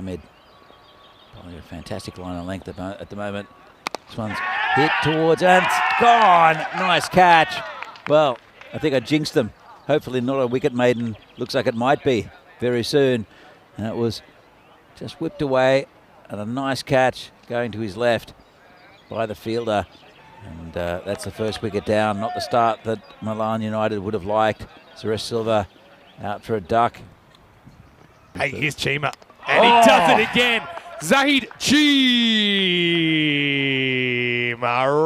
mid. Probably a fantastic line of length at the moment. This one's hit towards and it's gone. Nice catch. Well, I think I jinxed them. Hopefully not a wicket maiden. Looks like it might be very soon. And it was just whipped away and a nice catch going to his left by the fielder. And that's the first wicket down. Not the start that Milan United would have liked. Suresh Silva out for a duck. Hey, here's Chima. And he does it again. Zahid Chima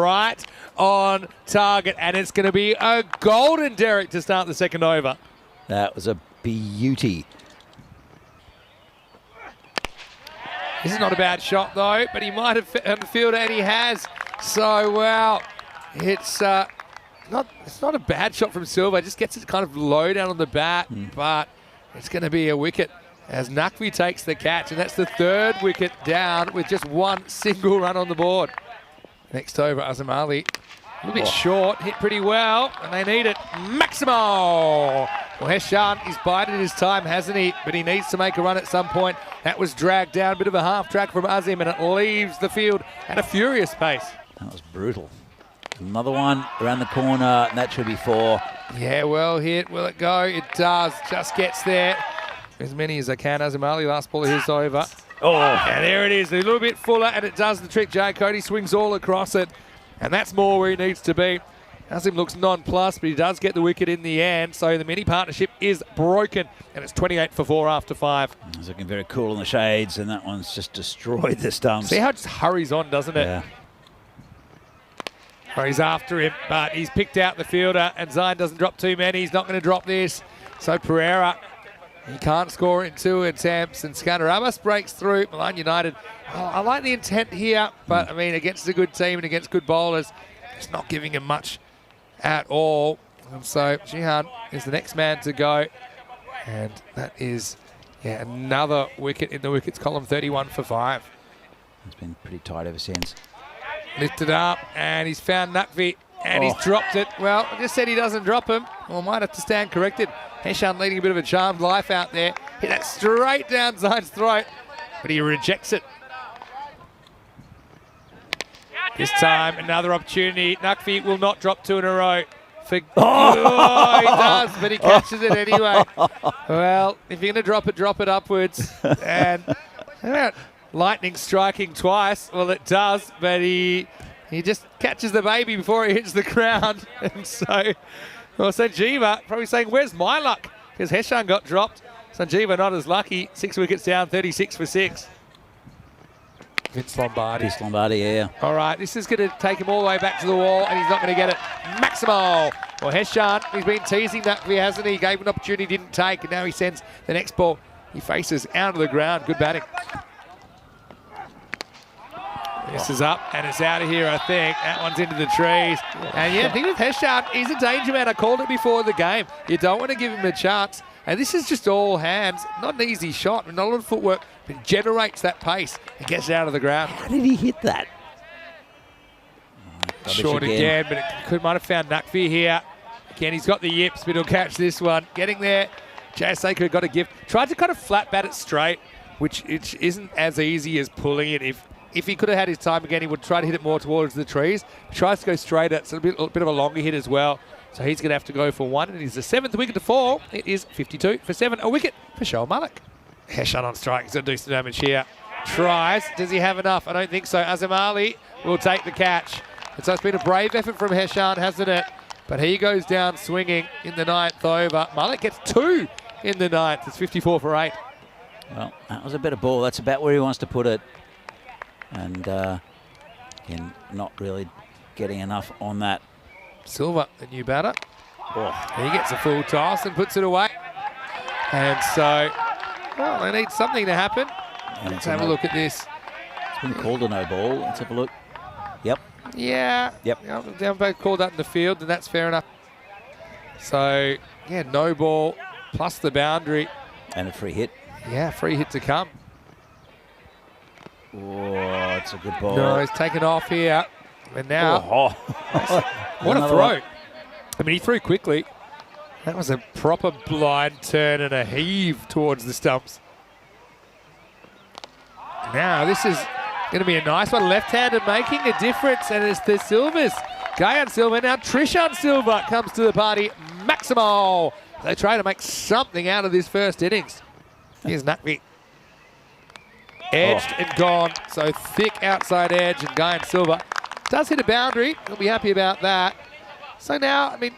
right on target. And it's going to be a golden Derek to start the second over. That was a beauty. This is not a bad shot, though, but he might have found the fielder, and he has. So, well, it's not a bad shot from Silva. Just gets it kind of low down on the bat, but it's going to be a wicket as Naqvi takes the catch, and that's the third wicket down with just one single run on the board. Next over, Azam Ali. A little bit short, hit pretty well, and they need it. Maximo! Well, Heshan, he's bided his time, hasn't he? But he needs to make a run at some point. That was dragged down, a bit of a half track from Azim, and it leaves the field at a furious pace. That was brutal. Another one around the corner, and that should be 4. Yeah, well hit. Will it go? It does. Just gets there. As many as I can. Azim Ali, last ball of his over. Oh, and there it is. A little bit fuller, and it does the trick. Jay Cody swings all across it. And that's more where he needs to be. Azim looks nonplussed, but he does get the wicket in the end. So the mini partnership is broken, and it's 28 for 4 after 5. He's looking very cool in the shades, and that one's just destroyed the stumps. See how it just hurries on, doesn't it? Yeah. Well, he's after him, but he's picked out the fielder, and Zion doesn't drop too many. He's not going to drop this. So Pereira, he can't score in 2 attempts, and Skandarabas breaks through. Milan United, I like the intent here, but I mean, against a good team and against good bowlers, it's not giving him much at all. And so Jihan is the next man to go, and that is another wicket in the wickets column, 31 for 5. It's been pretty tight ever since. Lifted up, and he's found Naqvi, and he's dropped it. Well, I just said he doesn't drop him. Well, might have to stand corrected. Heshan leading a bit of a charmed life out there. Hit that straight down Zayn's throat, but he rejects it. This time, another opportunity. Naqvi will not drop 2 in a row. He does, but he catches it anyway. Well, if you're going to drop it upwards. And how about lightning striking twice? Well, it does, but he just catches the baby before he hits the ground. And so, well, Sanjeeva probably saying, where's my luck? Because Heshan got dropped. Sanjeeva not as lucky. 6 wickets down, 36 for 6. Vince Lombardi. Vince Lombardi, yeah. All right, this is going to take him all the way back to the wall, and he's not going to get it. Maximo! Well, Heshan, he's been teasing that, hasn't he? Gave an opportunity, didn't take, and now he sends the next ball. He faces out of the ground. Good batting. This is up, and it's out of here, I think. That one's into the trees. And yeah, the thing with Heshan, he's a danger man. I called it before the game. You don't want to give him a chance. And this is just all hands. Not an easy shot, not a lot of footwork, but it generates that pace and gets it out of the ground. How did he hit that? Short again, but it might have found Naqvi here. Again, he's got the yips, but he'll catch this one. Getting there. JSA could have got a gift. Tried to kind of flat bat it straight, which isn't as easy as pulling it. If he could have had his time again, he would try to hit it more towards the trees. He tries to go straight at, so a bit of a longer hit as well. So he's going to have to go for 1, and he's the 7th wicket to fall. It is 52 for 7. A wicket for Shoaib Malik. Heshan on strike. He's going to do some damage here. Tries. Does he have enough? I don't think so. Azam Ali will take the catch. And so it's been a brave effort from Heshan, hasn't it? But he goes down swinging in the 9th over. Malik gets 2 in the 9th. It's 54 for 8. Well, that was a better ball. That's about where he wants to put it. And again, not really getting enough on that. Silva, the new batter. He gets a full toss and puts it away. And so, well, they need something to happen. And let's have a look at this. It's been called a no ball. Let's have a look. Yep. Yeah. Yep. They both called that in the field, and that's fair enough. So, yeah, no ball plus the boundary. And a free hit. Yeah, free hit to come. Oh, it's a good ball. No, he's taken off here. And now, what a throw. I mean, he threw quickly. That was a proper blind turn and a heave towards the stumps. Now this is going to be a nice one. Left-handed making a difference, and it's the Silvers. Guyan Silva, now Trishan Silva comes to the party. Maximo. They try to make something out of this first innings. Here's Nakvi. Edged and gone. So thick outside edge, and Guyan Silva does hit a boundary. He'll be happy about that. So now, I mean,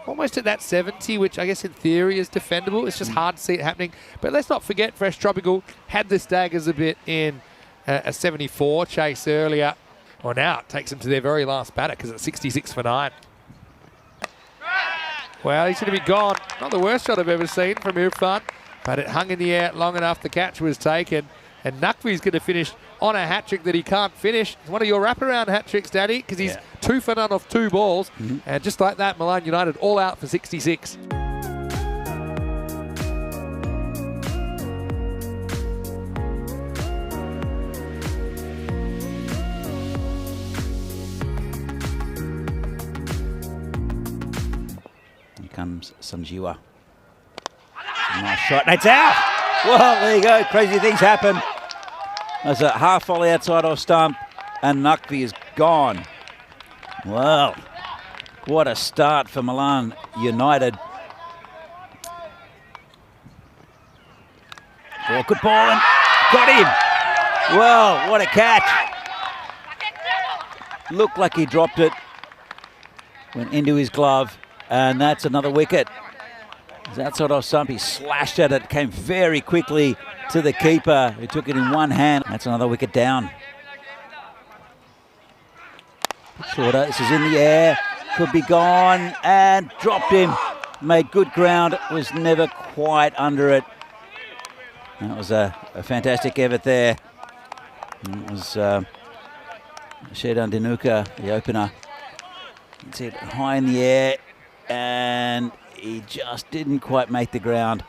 almost at that 70, which I guess in theory is defendable. It's just hard to see it happening. But let's not forget, Fresh Tropical had the staggers a bit in a 74 chase earlier. Well, now it takes them to their very last batter because it's 66 for 9. Well, he's going to be gone. Not the worst shot I've ever seen from Irfan, but it hung in the air long enough. The catch was taken. And Nakvi's going to finish on a hat-trick that he can't finish. It's one of your wraparound hat-tricks, Daddy, because he's 2 for none off 2 balls. And just like that, Milan United all out for 66. Here comes Sanjiwa. Nice shot. It's out! Well, there you go. Crazy things happen. There's a half volley outside off stump, and Nakvi is gone. Well, what a start for Milan United. Oh, good ball, and got him. Well, what a catch. Looked like he dropped it. Went into his glove, and that's another wicket. It's outside off stump. He slashed at it, came very quickly to the keeper, who took it in one hand. That's another wicket down. Shorter, this is in the air, could be gone, and dropped him. Made good ground, was never quite under it. That was a fantastic effort there. It was Shedan Dinuka, the opener. It's it high in the air, and he just didn't quite make the ground.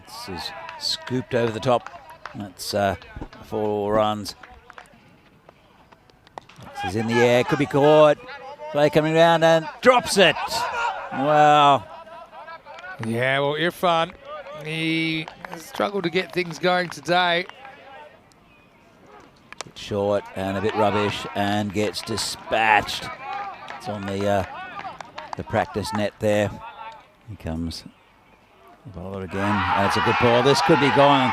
This is scooped over the top. That's 4 runs. This is in the air, could be caught. Play coming around and drops it. Wow. Yeah, well, Irfan, he struggled to get things going today. Bit short and a bit rubbish, and gets dispatched. It's on the practice net there. Here comes the bowler again. That's a good ball. This could be gone.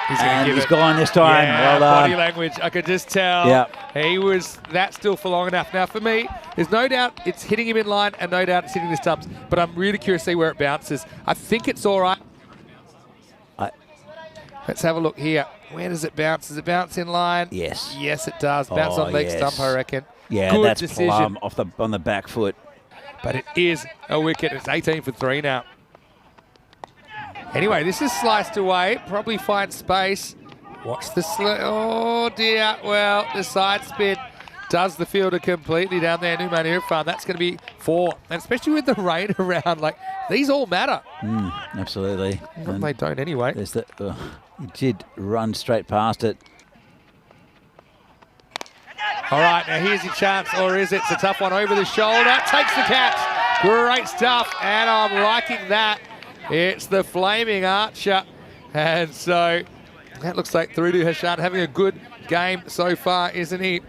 He's gone this time. Yeah, well done. body language, I could just tell. Yep. He was that still for long enough. Now, for me, there's no doubt it's hitting him in line, and no doubt it's hitting the stumps, but I'm really curious to see where it bounces. I think it's all right. Let's have a look here. Where does it bounce? Does it bounce in line? Yes. Yes, it does. Bounce on leg stump, I reckon. Yeah, good that's decision. plumb on the back foot. But it is a wicket. It's 18 for 3 now. Anyway, this is sliced away. Probably find space. Watch the oh dear. Well, the side spin does the fielder completely down there. Numan Irfan. That's going to be 4. And especially with the rain around, like, these all matter. Absolutely. Well, they don't anyway. There's the, he did run straight past it. All right, now here's your chance, or is it? It's a tough one over the shoulder. Takes the catch. Great stuff, and I'm liking that. It's the flaming archer. And so that looks like Thrudu Hashan having a good game so far, isn't he?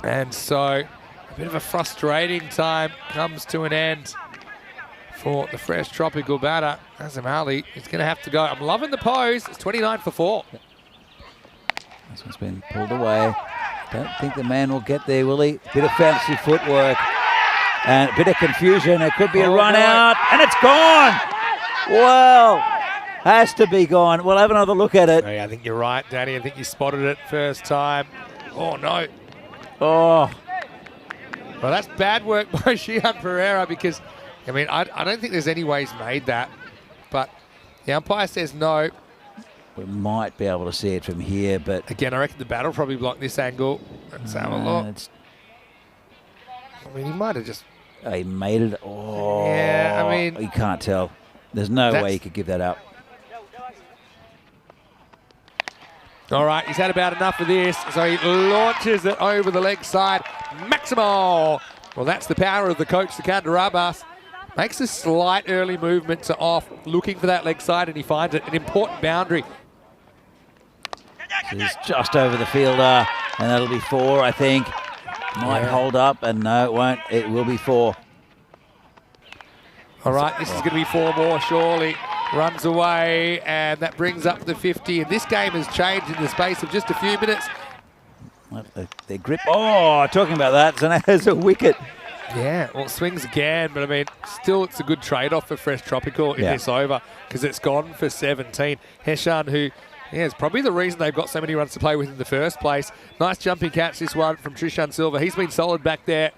And so a bit of a frustrating time comes to an end for the Fresh Tropical batter. Azam Ali is going to have to go. I'm loving the pose. It's 29 for 4. This one's been pulled away. Don't think the man will get there, will he? Bit of fancy footwork and a bit of confusion. It could be a run out, and it's gone. Well, has to be gone. We'll have another look at it. Hey, I think you're right, Danny. I think you spotted it first time. Oh, no. Oh. Well, that's bad work by Shihan Pereira because, I mean, I don't think there's any way he's made that. But the umpire says no. We might be able to see it from here, but... Again, I reckon the bat will probably block this angle. Let's have a look. I mean, he might have just... He made it. Oh. Yeah, I mean... You can't tell. There's no way he could give that up. All right, he's had about enough of this, so he launches it over the leg side. Maximo! Well, that's the power of the coach, the Kandarabas. Makes a slight early movement to off, looking for that leg side, and he finds it. An important boundary. He's just over the fielder, and that'll be 4, I think. Might hold up, and no, it won't. It will be 4. All right, this is going to be 4 more, surely. Runs away, and that brings up the 50. And this game has changed in the space of just a few minutes. Their grip. Oh, talking about that, so now there's a wicket. Yeah, well, swings again, but I mean, still it's a good trade-off for Fresh Tropical in this over because it's gone for 17. Heshan, who is probably the reason they've got so many runs to play with in the first place. Nice jumping catch, this one from Trishan Silva. He's been solid back there,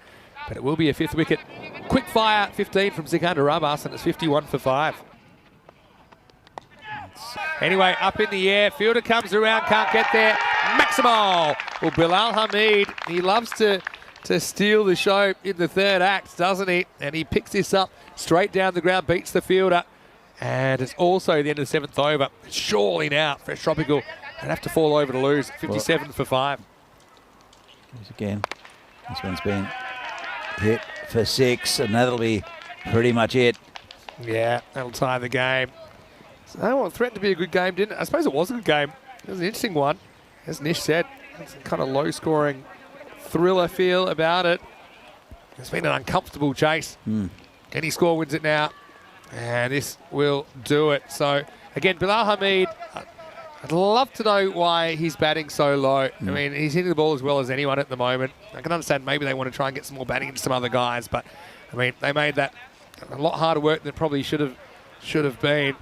but it will be a 5th wicket. Quick fire, 15 from Sikandar Abbas, and it's 51 for 5. Anyway, up in the air, fielder comes around, can't get there. Maximal! Well, Bilal Hamid, he loves to steal the show in the 3rd act, doesn't he? And he picks this up straight down the ground, beats the fielder. And it's also the end of the 7th over. Surely now, Fresh Tropical would have to fall over to lose. 57 for 5. Again, this one's been hit for 6, and that'll be pretty much it. Yeah, that'll tie the game. So, it threatened to be a good game, didn't it? I suppose it was a good game. It was an interesting one. As Nish said, it's kind of low-scoring thriller feel about it. It's been an uncomfortable chase. Any score wins it now, and this will do it. So, again, Bilal Hamid, I'd love to know why he's batting so low. I mean, he's hitting the ball as well as anyone at the moment. I can understand maybe they want to try and get some more batting into some other guys, but, I mean, they made that a lot harder work than it probably should have been.